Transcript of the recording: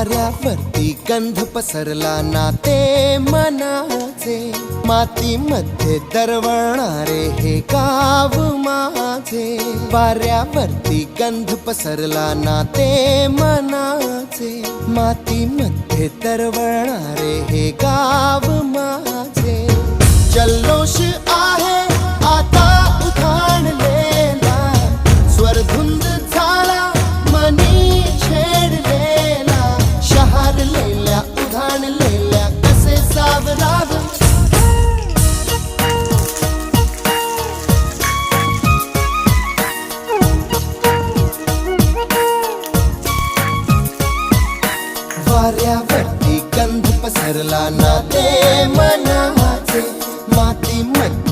वाऱ्यावरती गंध पसरला ना ते मनाचे, मातीमध्ये दरवळणारे हे गाव माझे. वाऱ्यावरती गंध पसरला ना ते मनाचे, मातीमध्ये दरवळणारे हे गाव माझे. जल्लोष आहे आता उधाणलेला, स्वरधुंद झाला मनी छेडलेला. शहारलेल्या उधाणलेल्या कसे सावराव, वाऱ्यावरती गंध पसरला ना ते मनाचे, मातीमध्ये